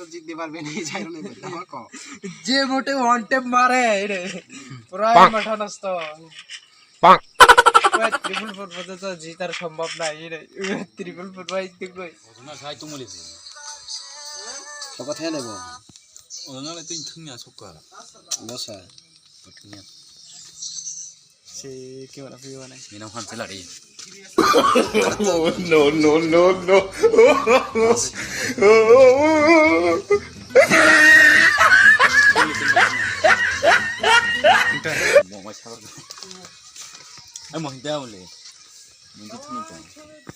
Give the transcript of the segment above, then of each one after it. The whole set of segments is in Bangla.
তো জিততে পারবে না এই জায়গায় আমার কও যে মোটে ওয়ান টেপ মারে রে পুরো মাথা নষ্ট পাক ওই ট্রিপল ফোর পর্যন্ত তো জিতার সম্ভব নাই রে ট্রিপল ফোর ভাই দেখো 오늘 사이 또 몰리지. তো কথা নেব 오늘 또 인통이야 속가라. বসা 어떻게냐? সে কি বলা ফিও না 미나 환슬라리. no no no no 뭐 사버. 아니 뭐 해야 올래. 뭔지 틀린 거.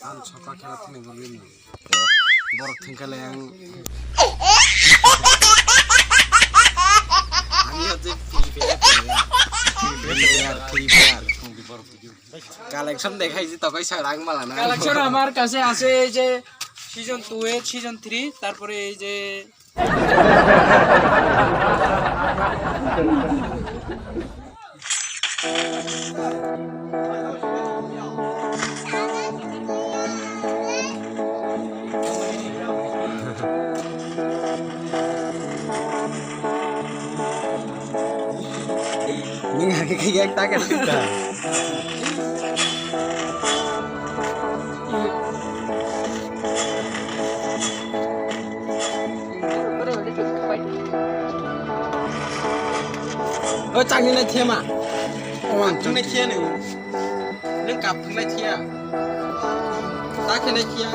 আন ছকা খেলা তুমি বলবি না বড় থেঙ্কালে আমি হচ্ছে কালেকশন দেখাইছি তখন রাগ মালা না কালেকশন আমার কাছে আছে এই যে সিজন 2 এর সিজন 3 তারপরে এই যে এক টাকা 어 짱이 내 티야 마. 어 짱이 티야 네. 는 갑풍 내 티야. 딱히 내 티야.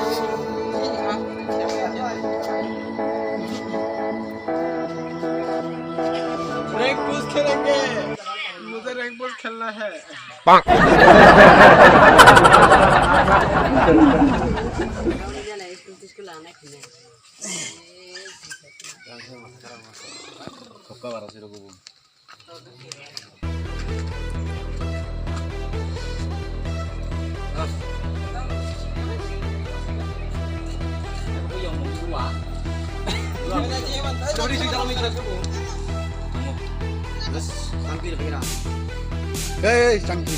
रैंक पुश खेलेंगे मुझे रैंक पुश खेलना है पाक 속가 봐라 저러고. चोरी से जाओ मेरा को बस शांति रखेगा ए शांति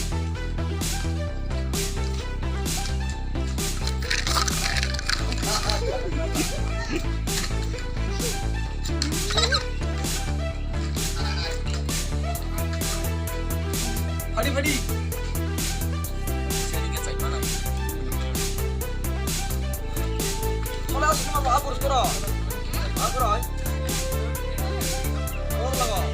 फड़ी फड़ी थोड़ा उसमें आप करो और लगाओ